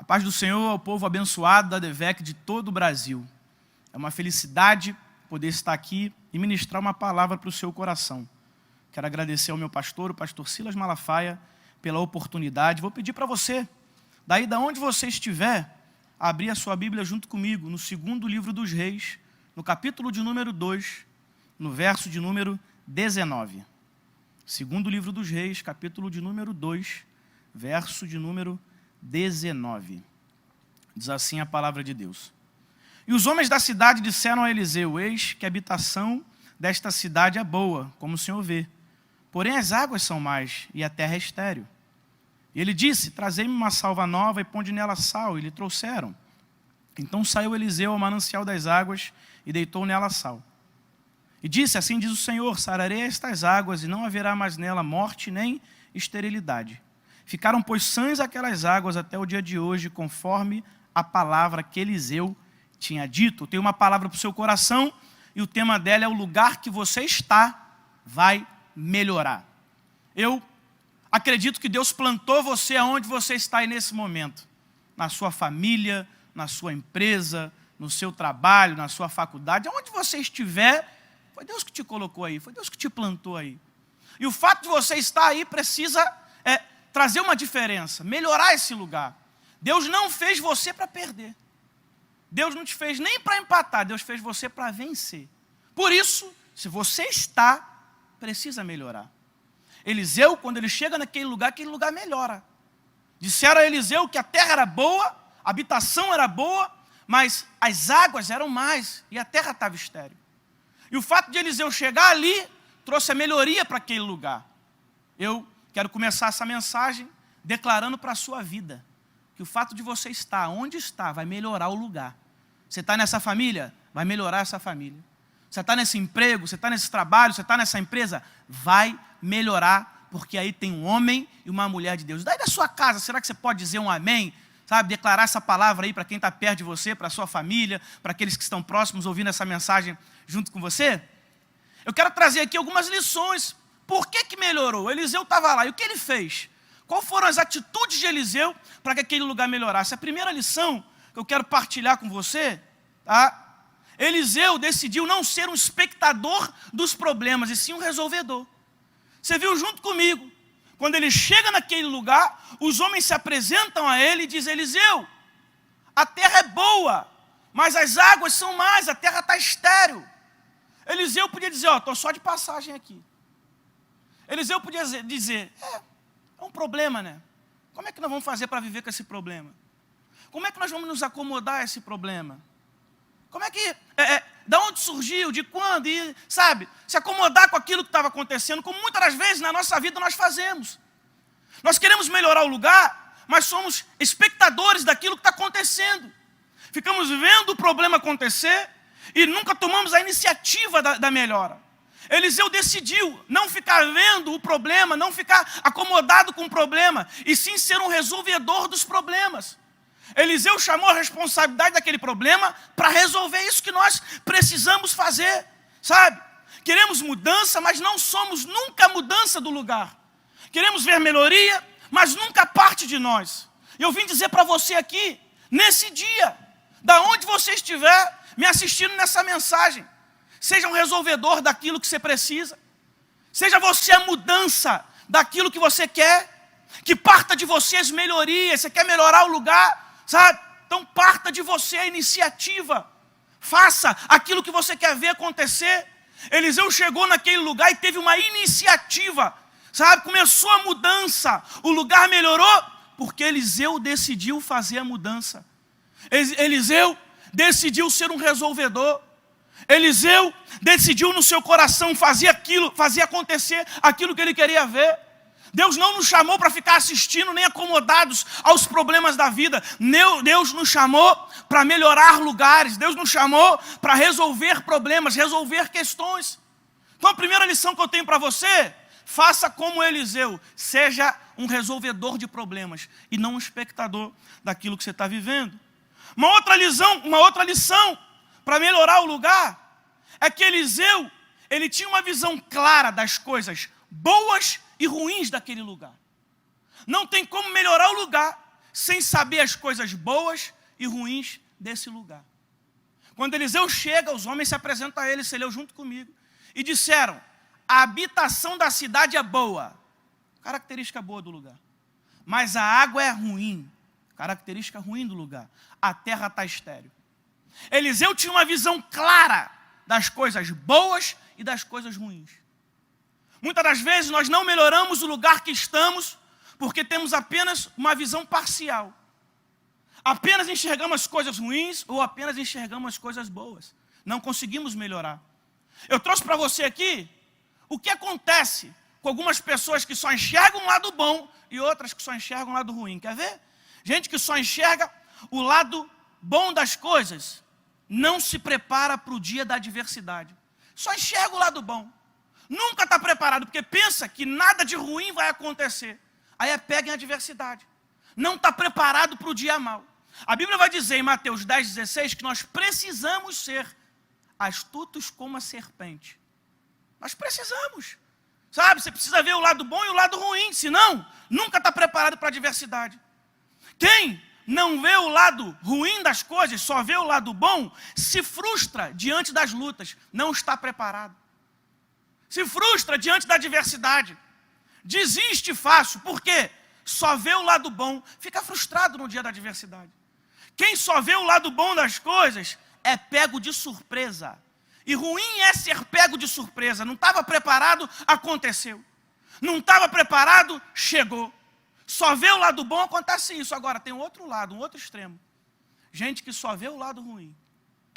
paz do Senhor ao povo abençoado da DEVEC de todo o Brasil. É uma felicidade poder estar aqui e ministrar uma palavra para o seu coração. Quero agradecer ao meu pastor, o pastor Silas Malafaia, pela oportunidade. Vou pedir para você, daí da onde você estiver, abrir a sua Bíblia junto comigo, no segundo livro dos Reis, no capítulo de número 2, no verso de número 19. Segundo livro dos Reis, capítulo de número 2, verso de número 19. Diz assim a palavra de Deus. E os homens da cidade disseram a Eliseu: eis que a habitação desta cidade é boa, como o Senhor vê. Porém as águas são más, e a terra é estéril. E ele disse: trazei-me uma salva nova e ponde nela sal. E lhe trouxeram. Então saiu Eliseu ao manancial das águas e deitou nela sal. E disse: assim diz o Senhor, sararei estas águas, e não haverá mais nela morte nem esterilidade. Ficaram, pois, sãs aquelas águas até o dia de hoje, conforme a palavra que Eliseu tinha dito. Eu tenho uma palavra para o seu coração, e o tema dela é: o lugar que você está vai melhorar. Eu acredito que Deus plantou você aonde você está aí nesse momento. Na sua família, na sua empresa, no seu trabalho, na sua faculdade, aonde você estiver, foi Deus que te colocou aí, foi Deus que te plantou aí. E o fato de você estar aí precisa trazer uma diferença, melhorar esse lugar. Deus não fez você para perder. Deus não te fez nem para empatar, Deus fez você para vencer. Por isso, se você está, precisa melhorar. Eliseu, quando ele chega naquele lugar melhora. Disseram a Eliseu que a terra era boa, a habitação era boa, mas as águas eram más e a terra estava estéril. E o fato de Eliseu chegar ali trouxe a melhoria para aquele lugar. Eu quero começar essa mensagem declarando para a sua vida que o fato de você estar onde está vai melhorar o lugar. Você está nessa família? Vai melhorar essa família. Você está nesse emprego, você está nesse trabalho, você está nessa empresa? Vai melhorar, porque aí tem um homem e uma mulher de Deus. Daí da sua casa, será que você pode dizer um amém? Sabe, declarar essa palavra aí para quem está perto de você, para a sua família, para aqueles que estão próximos ouvindo essa mensagem junto com você? Eu quero trazer aqui algumas lições. Por que melhorou? Eliseu estava lá, e o que ele fez? Quais foram as atitudes de Eliseu para que aquele lugar melhorasse? A primeira lição que eu quero partilhar com você, tá? Eliseu decidiu não ser um espectador dos problemas, e sim um resolvedor. Você viu junto comigo, quando ele chega naquele lugar, os homens se apresentam a ele e dizem: Eliseu, a terra é boa, mas as águas são más, a terra está estéril. Eliseu podia dizer: estou só de passagem aqui. Eliseu podia dizer: é um problema, né? Como é que nós vamos fazer para viver com esse problema? Como é que nós vamos nos acomodar a esse problema? Como é que, da onde surgiu, de quando, e, sabe, se acomodar com aquilo que estava acontecendo, como muitas das vezes na nossa vida nós fazemos. Nós queremos melhorar o lugar, mas somos espectadores daquilo que está acontecendo. Ficamos vendo o problema acontecer e nunca tomamos a iniciativa da melhora. Eliseu decidiu não ficar vendo o problema, não ficar acomodado com o problema, e sim ser um resolvedor dos problemas. Eliseu chamou a responsabilidade daquele problema para resolver isso que nós precisamos fazer, sabe? Queremos mudança, mas não somos nunca a mudança do lugar. Queremos ver melhoria, mas nunca parte de nós. Eu vim dizer para você aqui, nesse dia, da onde você estiver me assistindo nessa mensagem, seja um resolvedor daquilo que você precisa, seja você a mudança daquilo que você quer, que parta de você as melhorias. Você quer melhorar o lugar, sabe? Então parta de você a iniciativa, faça aquilo que você quer ver acontecer. Eliseu chegou naquele lugar e teve uma iniciativa, sabe? Começou a mudança, o lugar melhorou, porque Eliseu decidiu fazer a mudança. Eliseu decidiu ser um resolvedor. Eliseu decidiu no seu coração fazer acontecer aquilo que ele queria ver. Deus não nos chamou para ficar assistindo nem acomodados aos problemas da vida. Deus nos chamou para melhorar lugares. Deus nos chamou para resolver problemas, resolver questões. Então a primeira lição que eu tenho para você: faça como Eliseu, seja um resolvedor de problemas e não um espectador daquilo que você está vivendo. Uma outra lição para melhorar o lugar é que Eliseu, ele tinha uma visão clara das coisas boas e ruins daquele lugar. Não tem como melhorar o lugar sem saber as coisas boas e ruins desse lugar. Quando Eliseu chega, os homens se apresentam a ele, você leu junto comigo, e disseram: a habitação da cidade é boa, característica boa do lugar, mas a água é ruim, característica ruim do lugar, a terra está estéril. Eliseu tinha uma visão clara das coisas boas e das coisas ruins. Muitas das vezes nós não melhoramos o lugar que estamos porque temos apenas uma visão parcial. Apenas enxergamos as coisas ruins ou apenas enxergamos as coisas boas. Não conseguimos melhorar. Eu trouxe para você aqui o que acontece com algumas pessoas que só enxergam o lado bom e outras que só enxergam o lado ruim. Quer ver? Gente que só enxerga o lado bom das coisas não se prepara para o dia da adversidade. Só enxerga o lado bom. Nunca está preparado, porque pensa que nada de ruim vai acontecer. Aí é pega em adversidade. Não está preparado para o dia mau. A Bíblia vai dizer em Mateus 10,16 que nós precisamos ser astutos como a serpente. Nós precisamos. Sabe, você precisa ver o lado bom e o lado ruim, senão nunca está preparado para a adversidade. Quem não vê o lado ruim das coisas, só vê o lado bom, se frustra diante das lutas, não está preparado. Se frustra diante da adversidade. Desiste fácil, por quê? Só vê o lado bom, fica frustrado no dia da adversidade. Quem só vê o lado bom das coisas é pego de surpresa. E ruim é ser pego de surpresa. Não estava preparado, aconteceu. Não estava preparado, chegou. Só vê o lado bom, acontece isso. Agora tem outro lado, um outro extremo. Gente que só vê o lado ruim.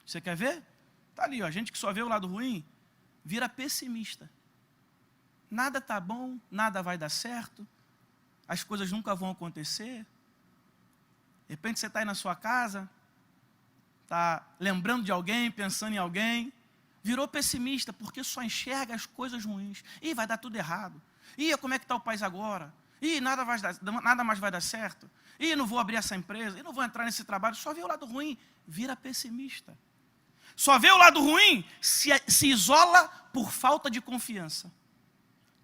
Você quer ver? Está ali, ó. Gente que só vê o lado ruim, vira pessimista. Nada está bom, nada vai dar certo. As coisas nunca vão acontecer. De repente você está aí na sua casa, está lembrando de alguém, pensando em alguém, virou pessimista, porque só enxerga as coisas ruins. Ih, vai dar tudo errado. Ih, como é que está o país agora? Ih, nada mais vai dar certo. Ih, não vou abrir essa empresa. Ih, não vou entrar nesse trabalho. Só vê o lado ruim, vira pessimista. Só vê o lado ruim, se isola por falta de confiança.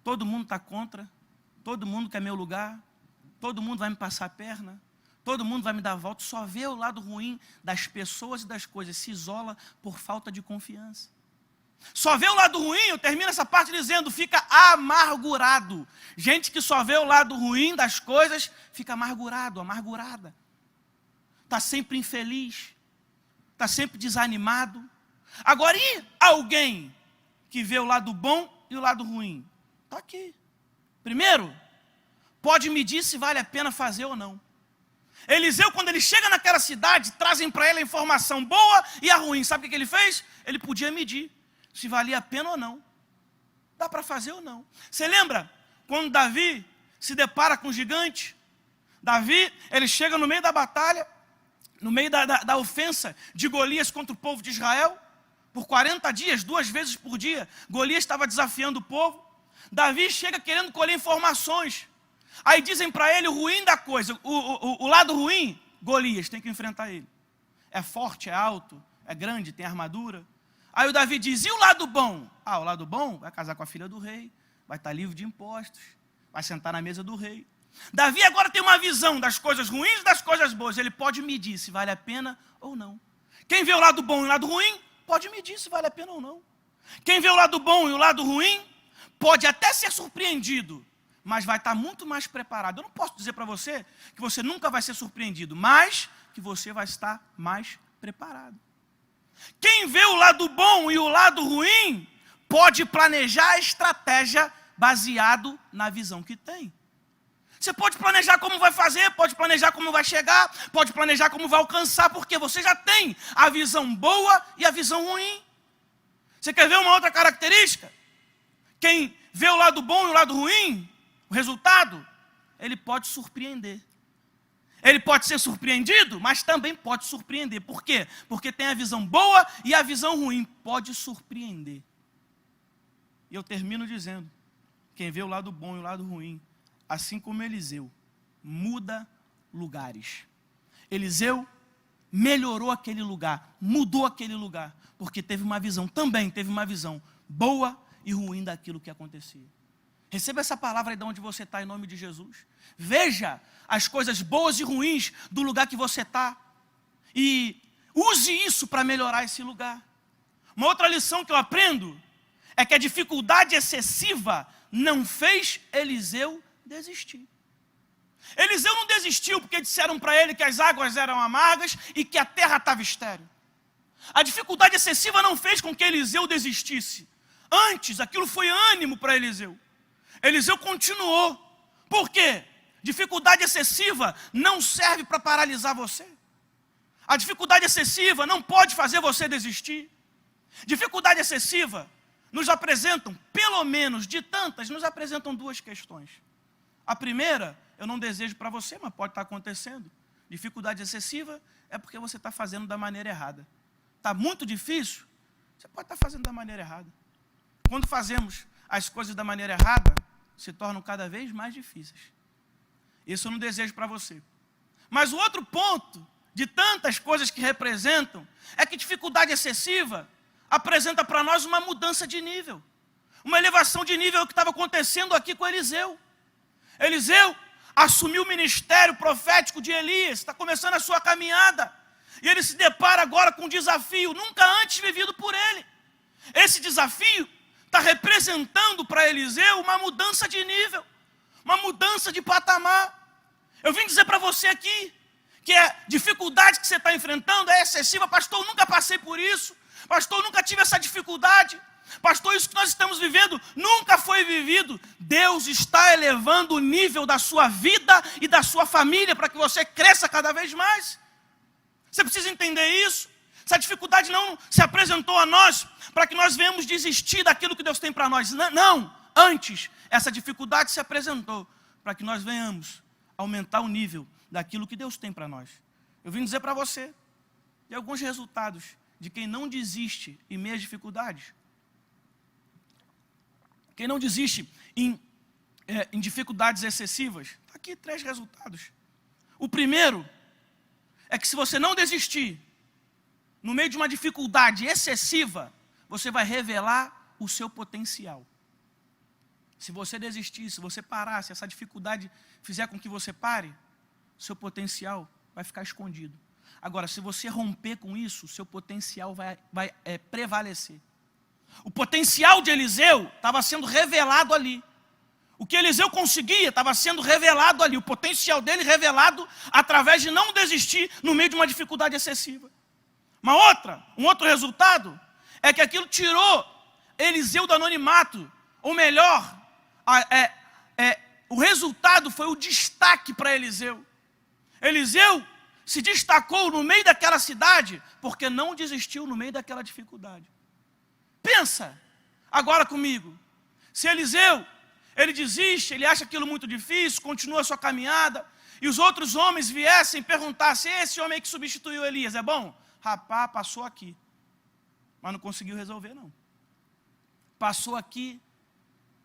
Todo mundo está contra, todo mundo quer meu lugar, todo mundo vai me passar a perna, todo mundo vai me dar a volta. Só vê o lado ruim das pessoas e das coisas, se isola por falta de confiança. Só vê o lado ruim, eu termino essa parte dizendo, fica amargurado. Gente que só vê o lado ruim das coisas, fica amargurado, amargurada. Está sempre infeliz, está sempre desanimado. Agora, e alguém que vê o lado bom e o lado ruim? Está aqui. Primeiro, pode medir se vale a pena fazer ou não. Eliseu, quando ele chega naquela cidade, trazem para ele a informação boa e a ruim. Sabe o que ele fez? Ele podia medir se valia a pena ou não. Dá para fazer ou não. Você lembra quando Davi se depara com o gigante? Davi, ele chega no meio da batalha, no meio da ofensa de Golias contra o povo de Israel. Por 40 dias, 2 vezes por dia, Golias estava desafiando o povo. Davi chega querendo colher informações. Aí dizem para ele o ruim da coisa, o lado ruim, Golias, tem que enfrentar ele. É forte, é alto, é grande, tem armadura. Aí o Davi diz, e o lado bom? Ah, o lado bom vai casar com a filha do rei, vai estar livre de impostos, vai sentar na mesa do rei. Davi agora tem uma visão das coisas ruins e das coisas boas. Ele pode medir se vale a pena ou não. Quem vê o lado bom e o lado ruim, pode medir se vale a pena ou não. Quem vê o lado bom e o lado ruim, pode até ser surpreendido, mas vai estar muito mais preparado. Eu não posso dizer para você que você nunca vai ser surpreendido, mas que você vai estar mais preparado. Quem vê o lado bom e o lado ruim, pode planejar a estratégia baseado na visão que tem. Você pode planejar como vai fazer, pode planejar como vai chegar, pode planejar como vai alcançar, porque você já tem a visão boa e a visão ruim. Você quer ver uma outra característica? Quem vê o lado bom e o lado ruim, o resultado, ele pode surpreender. Ele pode ser surpreendido, mas também pode surpreender. Por quê? Porque tem a visão boa e a visão ruim. Pode surpreender. E eu termino dizendo, quem vê o lado bom e o lado ruim, assim como Eliseu, muda lugares. Eliseu melhorou aquele lugar, mudou aquele lugar, porque teve uma visão, também teve uma visão boa e ruim daquilo que acontecia. Receba essa palavra aí de onde você está, em nome de Jesus. Veja as coisas boas e ruins do lugar que você está. E use isso para melhorar esse lugar. Uma outra lição que eu aprendo é que a dificuldade excessiva não fez Eliseu desistir. Eliseu não desistiu porque disseram para ele que as águas eram amargas e que a terra estava estéril. A dificuldade excessiva não fez com que Eliseu desistisse. Antes, aquilo foi ânimo para Eliseu. Eliseu continuou. Por quê? Dificuldade excessiva não serve para paralisar você. A dificuldade excessiva não pode fazer você desistir. Dificuldade excessiva nos apresentam, pelo menos de tantas, nos apresentam duas questões. A primeira, eu não desejo para você, mas pode estar acontecendo. Dificuldade excessiva é porque você está fazendo da maneira errada. Está muito difícil, você pode estar fazendo da maneira errada. Quando fazemos as coisas da maneira errada, se tornam cada vez mais difíceis. Isso eu não desejo para você. Mas o outro ponto, de tantas coisas que representam, é que dificuldade excessiva apresenta para nós uma mudança de nível. Uma elevação de nível que estava acontecendo aqui com Eliseu. Eliseu assumiu o ministério profético de Elias, está começando a sua caminhada. E ele se depara agora com um desafio nunca antes vivido por ele. Esse desafio está representando para Eliseu uma mudança de nível, uma mudança de patamar. Eu vim dizer para você aqui que a dificuldade que você está enfrentando é excessiva. Pastor, eu nunca passei por isso. Pastor, eu nunca tive essa dificuldade. Pastor, isso que nós estamos vivendo nunca foi vivido. Deus está elevando o nível da sua vida e da sua família para que você cresça cada vez mais. Você precisa entender isso. Essa dificuldade não se apresentou a nós para que nós venhamos desistir daquilo que Deus tem para nós. Não, antes, essa dificuldade se apresentou para que nós venhamos aumentar o nível daquilo que Deus tem para nós. Eu vim dizer para você de alguns resultados de quem não desiste em meio às dificuldades. Quem não desiste em dificuldades excessivas. Está aqui 3 resultados. O primeiro é que se você não desistir, no meio de uma dificuldade excessiva, você vai revelar o seu potencial. Se você desistir, se você parar, se essa dificuldade fizer com que você pare, seu potencial vai ficar escondido. Agora, se você romper com isso, seu potencial vai prevalecer. O potencial de Eliseu estava sendo revelado ali. O que Eliseu conseguia estava sendo revelado ali. O potencial dele revelado através de não desistir no meio de uma dificuldade excessiva. Um outro resultado é que aquilo tirou Eliseu do anonimato. Ou melhor, o resultado foi o destaque para Eliseu. Eliseu se destacou no meio daquela cidade porque não desistiu no meio daquela dificuldade. Pensa agora comigo. Se Eliseu, ele desiste, ele acha aquilo muito difícil, continua a sua caminhada, e os outros homens viessem perguntar se esse homem que substituiu Elias é bom? Rapaz, passou aqui, mas não conseguiu resolver não. Passou aqui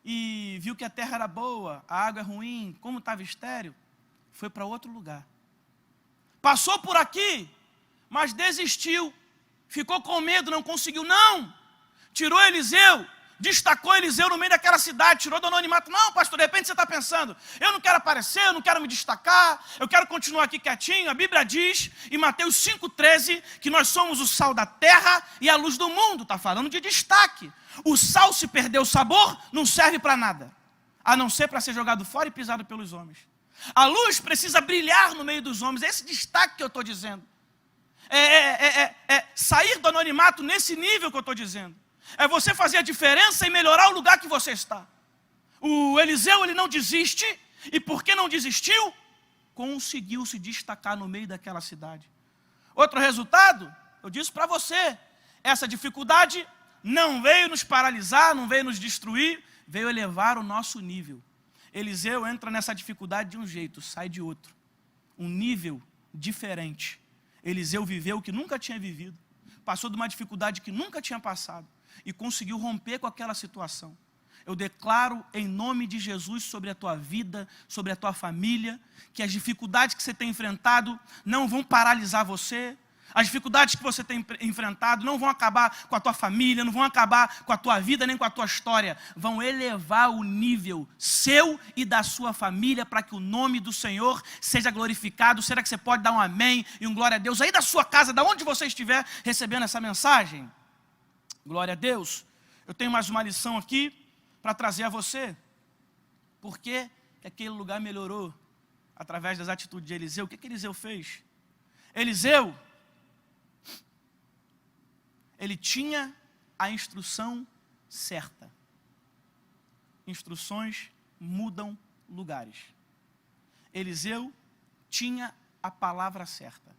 e viu que a terra era boa, a água é ruim, como estava estéril, foi para outro lugar. Passou por aqui, mas desistiu, ficou com medo, não conseguiu, não. Tirou Eliseu, destacou Eliseu no meio daquela cidade, tirou do anonimato. Não, pastor, de repente você está pensando, eu não quero aparecer, eu não quero me destacar, eu quero continuar aqui quietinho. A Bíblia diz, em Mateus 5,13, que nós somos o sal da terra e a luz do mundo. Está falando de destaque. O sal, se perder o sabor, não serve para nada, a não ser para ser jogado fora e pisado pelos homens. A luz precisa brilhar no meio dos homens, é esse destaque que eu estou dizendo. Sair do anonimato nesse nível que eu estou dizendo. É você fazer a diferença e melhorar o lugar que você está. O Eliseu, ele não desiste, e porque não desistiu, conseguiu se destacar no meio daquela cidade. Outro resultado, eu disse para você, essa dificuldade não veio nos paralisar, não veio nos destruir, veio elevar o nosso nível. Eliseu entra nessa dificuldade de um jeito, sai de outro. Um nível diferente. Eliseu viveu o que nunca tinha vivido, passou de uma dificuldade que nunca tinha passado, e conseguiu romper com aquela situação. Eu declaro em nome de Jesus sobre a tua vida, sobre a tua família, que as dificuldades que você tem enfrentado não vão paralisar você, As dificuldades que você tem enfrentado não vão acabar com a tua família, não vão acabar com a tua vida, nem com a tua história. Vão elevar o nível seu e da sua família para que o nome do Senhor seja glorificado. Será que você pode dar um amém e um glória a Deus aí da sua casa, da onde você estiver recebendo essa mensagem? Glória a Deus. Eu tenho mais uma lição aqui para trazer a você. Por que aquele lugar melhorou? Através das atitudes de Eliseu. O que Eliseu fez? Eliseu, ele tinha a instrução certa. Instruções mudam lugares. Eliseu tinha a palavra certa.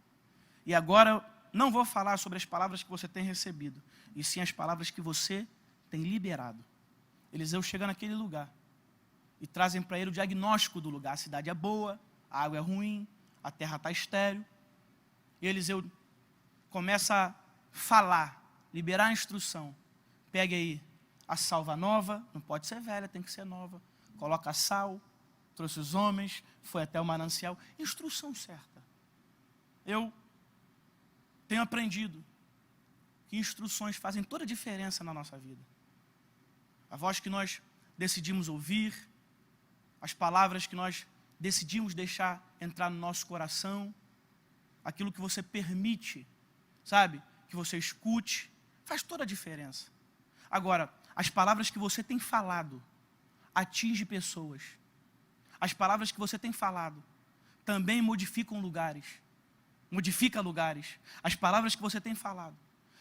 E agora eu não vou falar sobre as palavras que você tem recebido, e sim as palavras que você tem liberado. Eliseu chega naquele lugar e trazem para ele o diagnóstico do lugar. A cidade é boa, a água é ruim, a terra está estéril. E Eliseu começa a falar, liberar a instrução. Pegue aí a salva nova, não pode ser velha, tem que ser nova. Coloca sal, trouxe os homens, foi até o manancial. Instrução certa. Eu tenho aprendido que instruções fazem toda a diferença na nossa vida. A voz que nós decidimos ouvir, as palavras que nós decidimos deixar entrar no nosso coração, aquilo que você permite, sabe, que você escute, faz toda a diferença. Agora, as palavras que você tem falado atingem pessoas. As palavras que você tem falado também modificam lugares. Modifica lugares. As palavras que você tem falado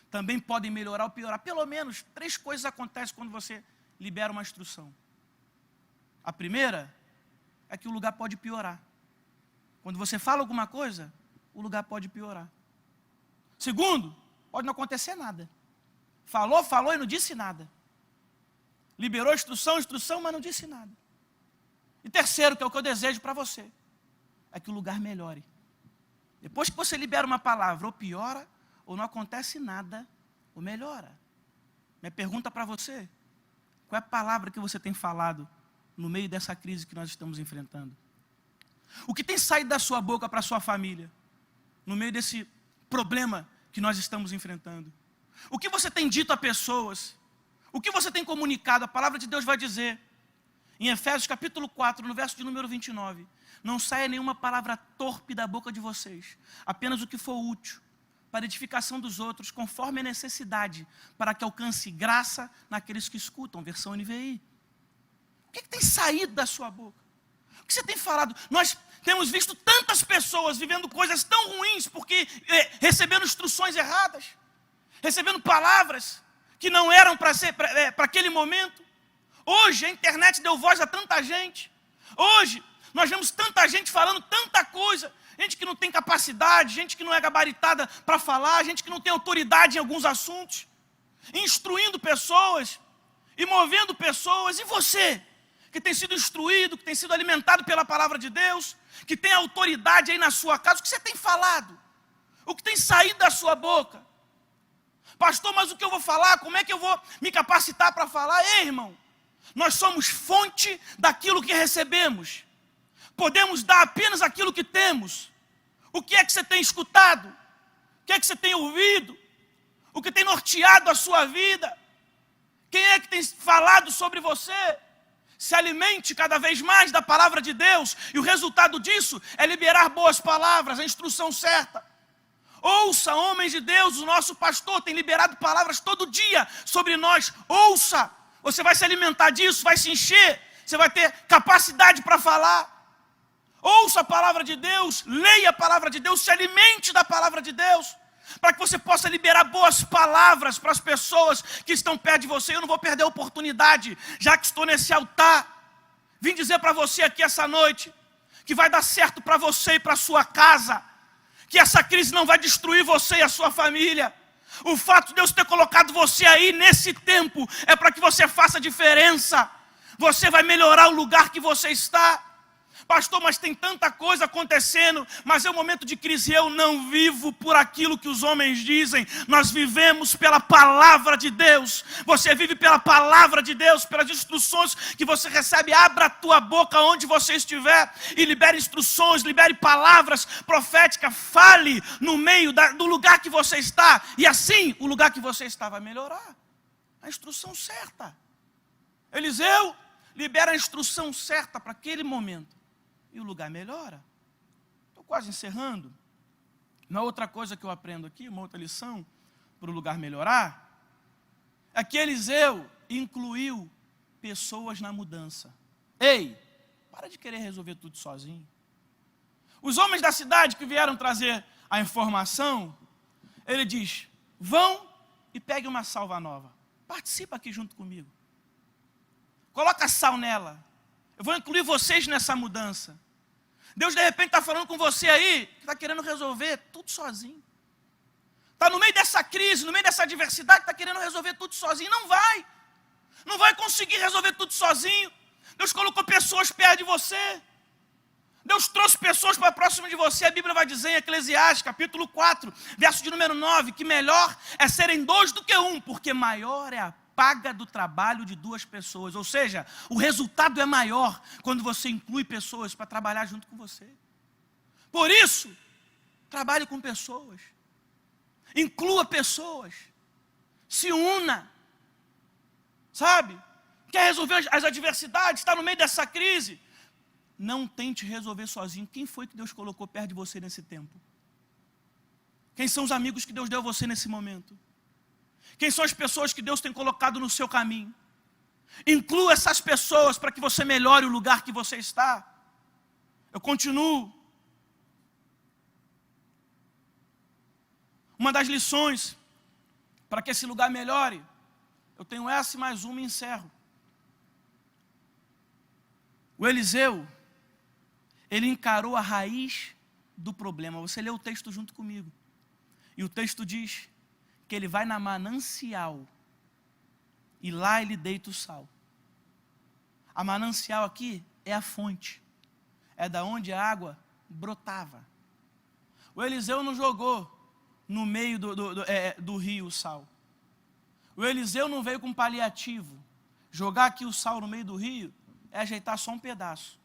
também podem melhorar ou piorar. Pelo menos 3 coisas acontecem quando você libera uma instrução. A primeira é que o lugar pode piorar. Quando você fala alguma coisa, o lugar pode piorar. Segundo, pode não acontecer nada. Falou e não disse nada. Liberou instrução, mas não disse nada. E terceiro, que é o que eu desejo para você, é que o lugar melhore. Depois que você libera uma palavra, ou piora, ou não acontece nada, ou melhora. Minha pergunta para você, qual é a palavra que você tem falado no meio dessa crise que nós estamos enfrentando? O que tem saído da sua boca para a sua família, no meio desse problema que nós estamos enfrentando? O que você tem dito a pessoas? O que você tem comunicado? A palavra de Deus vai dizer, em Efésios capítulo 4, no verso de número 29, não saia nenhuma palavra torpe da boca de vocês, apenas o que for útil, para a edificação dos outros, conforme a necessidade, para que alcance graça naqueles que escutam, versão NVI. O que tem saído da sua boca? O que você tem falado? Nós temos visto tantas pessoas vivendo coisas tão ruins, porque recebendo instruções erradas, recebendo palavras que não eram para aquele momento. Hoje a internet deu voz a tanta gente. Hoje nós vemos tanta gente falando tanta coisa. Gente que não tem capacidade, gente que não é gabaritada para falar, gente que não tem autoridade em alguns assuntos. Instruindo pessoas e movendo pessoas. E você, que tem sido instruído, que tem sido alimentado pela palavra de Deus, que tem autoridade aí na sua casa, o que você tem falado? O que tem saído da sua boca? Pastor, mas o que eu vou falar? Como é que eu vou me capacitar para falar? Ei, irmão, nós somos fonte daquilo que recebemos. Podemos dar apenas aquilo que temos. O que é que você tem escutado? O que é que você tem ouvido? O que tem norteado a sua vida? Quem é que tem falado sobre você? Se alimente cada vez mais da palavra de Deus, e o resultado disso é liberar boas palavras, a instrução certa. Ouça, homens de Deus, o nosso pastor tem liberado palavras todo dia sobre nós. Ouça, você vai se alimentar disso, vai se encher, você vai ter capacidade para falar. Ouça a palavra de Deus, leia a palavra de Deus, se alimente da palavra de Deus, para que você possa liberar boas palavras para as pessoas que estão perto de você. Eu não vou perder a oportunidade, já que estou nesse altar. Vim dizer para você aqui essa noite, que vai dar certo para você e para a sua casa, que essa crise não vai destruir você e a sua família. O fato de Deus ter colocado você aí nesse tempo, é para que você faça diferença. Você vai melhorar o lugar que você está. Pastor, mas tem tanta coisa acontecendo, mas é um momento de crise. Eu não vivo por aquilo que os homens dizem. Nós vivemos pela palavra de Deus. Você vive pela palavra de Deus, pelas instruções que você recebe. Abra a tua boca onde você estiver e libere instruções, libere palavras proféticas. Fale no meio do lugar que você está, e assim o lugar que você está vai melhorar. A instrução certa. Eliseu libera a instrução certa para aquele momento. E o lugar melhora. Estou quase encerrando. Uma outra coisa que eu aprendo aqui, uma outra lição, para o lugar melhorar, é que Eliseu incluiu pessoas na mudança. Ei, para de querer resolver tudo sozinho. Os homens da cidade que vieram trazer a informação, ele diz, vão e peguem uma salva nova. Participa aqui junto comigo. Coloca sal nela. Eu vou incluir vocês nessa mudança. Deus de repente está falando com você aí, que está querendo resolver tudo sozinho. Está no meio dessa crise, no meio dessa adversidade, está querendo resolver tudo sozinho. Não vai. Não vai conseguir resolver tudo sozinho. Deus colocou pessoas perto de você. Deus trouxe pessoas para próximo de você. A Bíblia vai dizer em Eclesiastes, capítulo 4, verso de número 9, que melhor é serem 2 do que 1, porque maior é a paga do trabalho de 2 pessoas. Ou seja, o resultado é maior quando você inclui pessoas para trabalhar junto com você. Por isso, trabalhe com pessoas. Inclua pessoas. Se una. Sabe? Quer resolver as adversidades? Está no meio dessa crise? Não tente resolver sozinho. Quem foi que Deus colocou perto de você nesse tempo? Quem são os amigos que Deus deu a você nesse momento? Quem são as pessoas que Deus tem colocado no seu caminho? Inclua essas pessoas para que você melhore o lugar que você está. Eu continuo. Uma das lições para que esse lugar melhore, eu tenho essa e mais uma e encerro. O Eliseu, ele encarou a raiz do problema. Você lê o texto junto comigo. E o texto diz que ele vai na manancial e lá ele deita o sal. A manancial aqui é a fonte. É da onde a água brotava. O Eliseu não jogou no meio do rio o sal. O Eliseu não veio com paliativo. Jogar aqui o sal no meio do rio é ajeitar só um pedaço.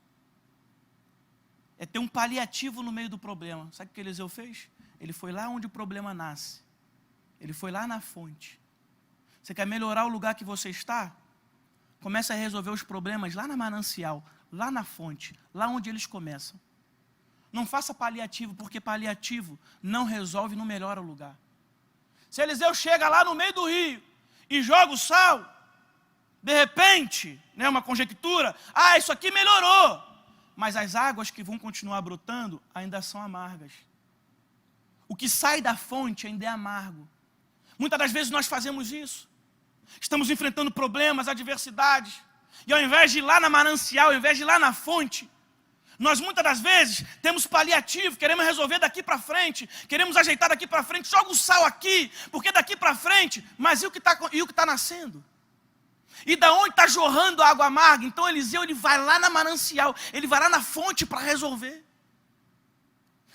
É ter um paliativo no meio do problema. Sabe o que Eliseu fez? Ele foi lá onde o problema nasce. Ele foi lá na fonte. Você quer melhorar o lugar que você está? Comece a resolver os problemas lá na manancial, lá na fonte, lá onde eles começam. Não faça paliativo, porque paliativo não resolve, não melhora o lugar. Se Eliseu chega lá no meio do rio e joga o sal, de repente, uma conjectura, isso aqui melhorou. Mas as águas que vão continuar brotando ainda são amargas. O que sai da fonte ainda é amargo. Muitas das vezes nós fazemos isso. Estamos enfrentando problemas, adversidades. E ao invés de ir lá na manancial, ao invés de ir lá na fonte, nós muitas das vezes temos paliativo, queremos resolver daqui para frente, queremos ajeitar daqui para frente, joga o sal aqui, porque daqui para frente, mas e o que está nascendo? E da onde está jorrando a água amarga? Então Eliseu, ele vai lá na manancial, ele vai lá na fonte para resolver.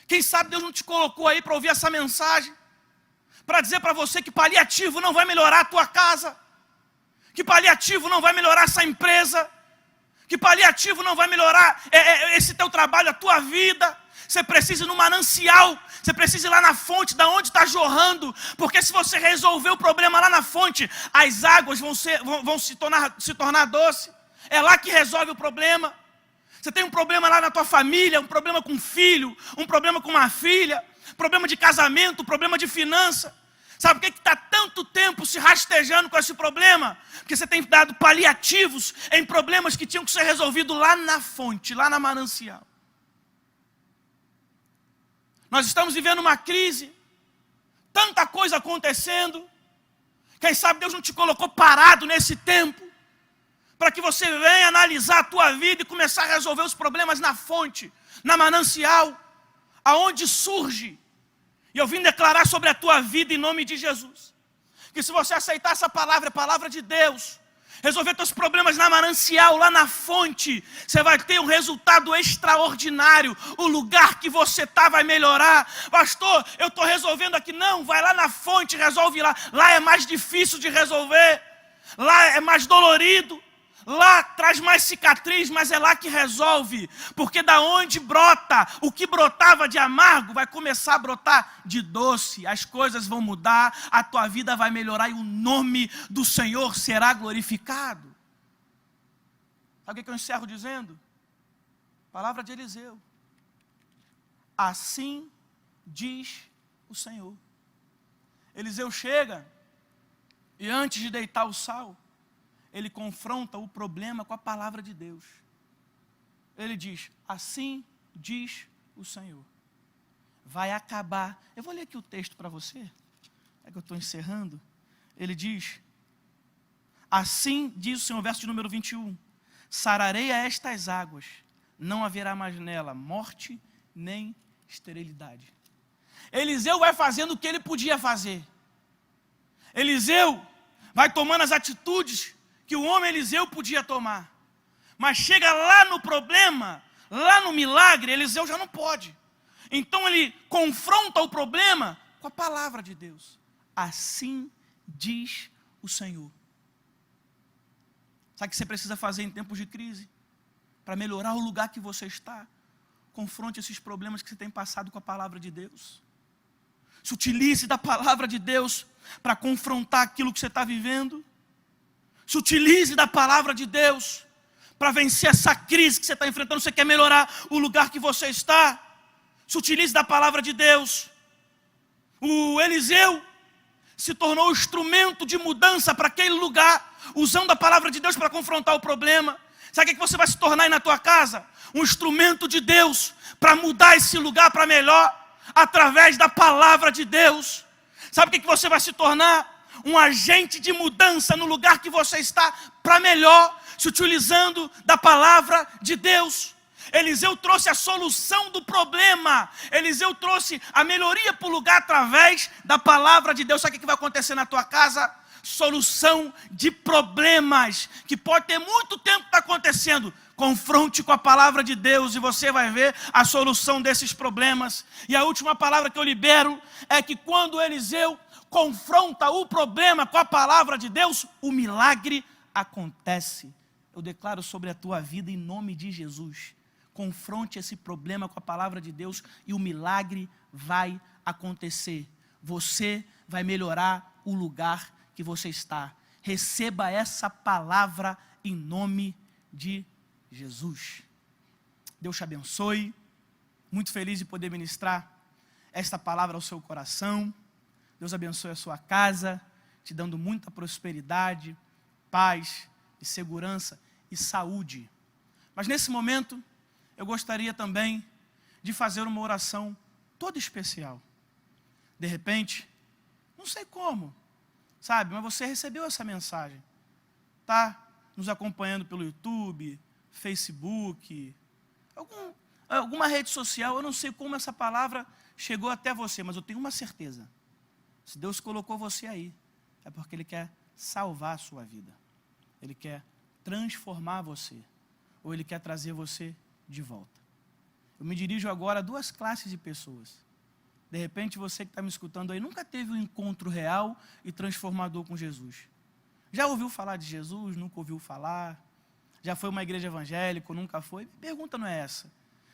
Quem sabe Deus não te colocou aí para ouvir essa mensagem, para dizer para você que paliativo não vai melhorar a tua casa, que paliativo não vai melhorar essa empresa, que paliativo não vai melhorar esse teu trabalho, a tua vida. Você precisa ir no manancial, você precisa ir lá na fonte, da onde está jorrando, porque se você resolver o problema lá na fonte, as águas vão se tornar doce. É lá que resolve o problema. Você tem um problema lá na tua família, um problema com um filho, um problema com uma filha, problema de casamento, problema de finança. Sabe por que está tanto tempo se rastejando com esse problema? Porque você tem dado paliativos em problemas que tinham que ser resolvidos lá na fonte, lá na manancial. Nós estamos vivendo uma crise, tanta coisa acontecendo. Quem sabe Deus não te colocou parado nesse tempo, para que você venha analisar a tua vida e começar a resolver os problemas na fonte, na manancial, aonde surge. E eu vim declarar sobre a tua vida em nome de Jesus, que se você aceitar essa palavra, a palavra de Deus, resolver teus problemas na manancial, lá na fonte, você vai ter um resultado extraordinário. O lugar que você está vai melhorar. Pastor, eu estou resolvendo aqui. Não, vai lá na fonte, resolve lá. Lá é mais difícil de resolver. Lá é mais dolorido. Lá traz mais cicatriz, mas é lá que resolve. Porque da onde brota, o que brotava de amargo vai começar a brotar de doce. As coisas vão mudar, a tua vida vai melhorar e o nome do Senhor será glorificado. Sabe o que eu encerro dizendo? Palavra de Eliseu. Assim diz o Senhor. Eliseu chega e antes de deitar o sal, ele confronta o problema com a palavra de Deus. Ele diz, assim diz o Senhor. Vai acabar. Eu vou ler aqui o texto para você. É que eu estou encerrando. Ele diz, assim diz o Senhor, verso de número 21. Sararei a estas águas, não haverá mais nela morte nem esterilidade. Eliseu vai fazendo o que ele podia fazer. Eliseu vai tomando as atitudes que o homem Eliseu podia tomar. Mas chega lá no problema, lá no milagre, Eliseu já não pode. Então ele confronta o problema com a palavra de Deus. Assim diz o Senhor. Sabe o que você precisa fazer em tempos de crise? Para melhorar o lugar que você está? Confronte esses problemas que você tem passado com a palavra de Deus. Se utilize da palavra de Deus para confrontar aquilo que você está vivendo. Se utilize da palavra de Deus para vencer essa crise que você está enfrentando. Você quer melhorar o lugar que você está? Se utilize da palavra de Deus. O Eliseu se tornou instrumento de mudança para aquele lugar, usando a palavra de Deus para confrontar o problema. Sabe o que você vai se tornar aí na tua casa? Um instrumento de Deus para mudar esse lugar para melhor, através da palavra de Deus. Sabe o que você vai se tornar? Um agente de mudança no lugar que você está para melhor, se utilizando da palavra de Deus. Eliseu trouxe a solução do problema. Eliseu trouxe a melhoria para o lugar através da palavra de Deus. Sabe o que vai acontecer na tua casa? Solução de problemas, que pode ter muito tempo que está acontecendo. Confronte com a palavra de Deus e você vai ver a solução desses problemas. E a última palavra que eu libero é que quando Eliseu confronta o problema com a palavra de Deus, o milagre acontece. Eu declaro sobre a tua vida em nome de Jesus. Confronte esse problema com a palavra de Deus e o milagre vai acontecer. Você vai melhorar o lugar que você está. Receba essa palavra em nome de Jesus. Deus te abençoe. Muito feliz de poder ministrar esta palavra ao seu coração. Deus abençoe a sua casa, te dando muita prosperidade, paz e segurança e saúde. Mas nesse momento, eu gostaria também de fazer uma oração toda especial. De repente, não sei como, sabe, mas você recebeu essa mensagem. Está nos acompanhando pelo YouTube, Facebook, alguma rede social. Eu não sei como essa palavra chegou até você, mas eu tenho uma certeza. Se Deus colocou você aí, é porque Ele quer salvar a sua vida. Ele quer transformar você. Ou Ele quer trazer você de volta. Eu me dirijo agora a duas classes de pessoas. De repente você que está me escutando aí nunca teve um encontro real e transformador com Jesus. Já ouviu falar de Jesus? Nunca ouviu falar? Já foi uma igreja evangélica ou nunca foi? Minha pergunta não é essa.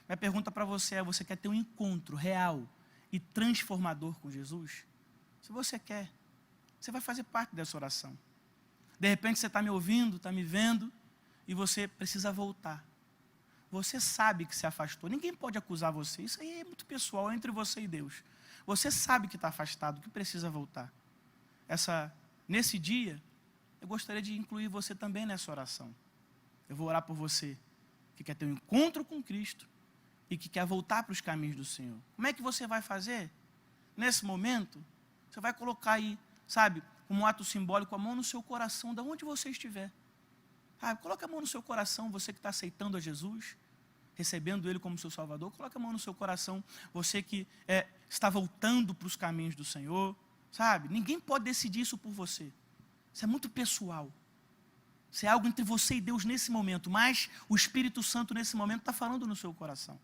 Minha pergunta para você é: você quer ter um encontro real e transformador com Jesus? Se você quer, você vai fazer parte dessa oração. De repente você está me ouvindo, está me vendo, e você precisa voltar. Você sabe que se afastou. Ninguém pode acusar você. Isso aí é muito pessoal, é entre você e Deus. Você sabe que está afastado, que precisa voltar. Nesse dia, eu gostaria de incluir você também nessa oração. Eu vou orar por você que quer ter um encontro com Cristo e que quer voltar para os caminhos do Senhor. Como é que você vai fazer? Nesse momento, você vai colocar aí, sabe, como um ato simbólico, a mão no seu coração, de onde você estiver. Coloca a mão no seu coração, você que está aceitando a Jesus, recebendo Ele como seu Salvador. Coloca a mão no seu coração, você que está voltando para os caminhos do Senhor. Sabe, ninguém pode decidir isso por você. Isso é muito pessoal. Se é algo entre você e Deus nesse momento, mas o Espírito Santo nesse momento está falando no seu coração.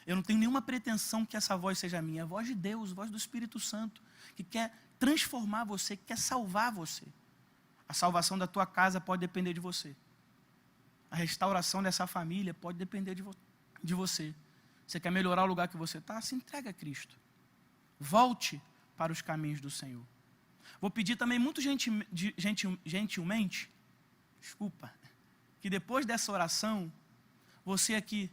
Eu não tenho nenhuma pretensão que essa voz seja minha, é a voz de Deus, a voz do Espírito Santo, que quer transformar você, que quer salvar você. A salvação da tua casa pode depender de você. A restauração dessa família pode depender de você. Você quer melhorar o lugar que você está? Se entrega a Cristo. Volte para os caminhos do Senhor. Vou pedir também muito gentilmente, que depois dessa oração, você aqui,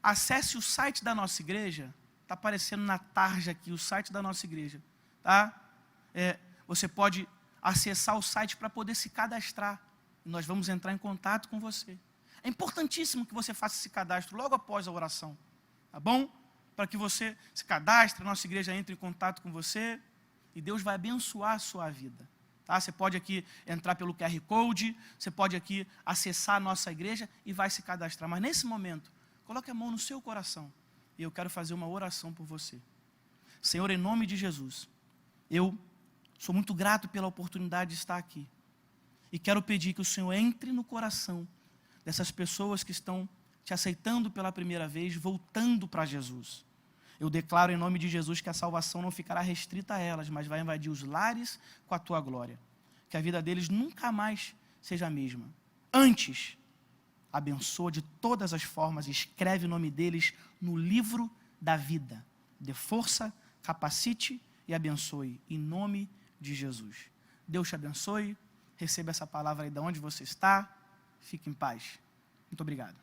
acesse o site da nossa igreja. Está aparecendo na tarja aqui o site da nossa igreja. Tá? Você pode acessar o site para poder se cadastrar. E nós vamos entrar em contato com você. É importantíssimo que você faça esse cadastro logo após a oração. Tá bom? Para que você se cadastre, a nossa igreja entre em contato com você e Deus vai abençoar a sua vida. Tá? Você pode aqui entrar pelo QR Code, você pode aqui acessar a nossa igreja e vai se cadastrar. Mas nesse momento, coloque a mão no seu coração e eu quero fazer uma oração por você. Senhor, em nome de Jesus, eu sou muito grato pela oportunidade de estar aqui. E quero pedir que o Senhor entre no coração dessas pessoas que estão te aceitando pela primeira vez, voltando para Jesus. Eu declaro em nome de Jesus que a salvação não ficará restrita a elas, mas vai invadir os lares com a tua glória. Que a vida deles nunca mais seja a mesma. Antes, abençoa de todas as formas e escreve o nome deles no livro da vida. Dê força, capacite e abençoe, em nome de Jesus. Deus te abençoe, receba essa palavra aí de onde você está, fique em paz. Muito obrigado.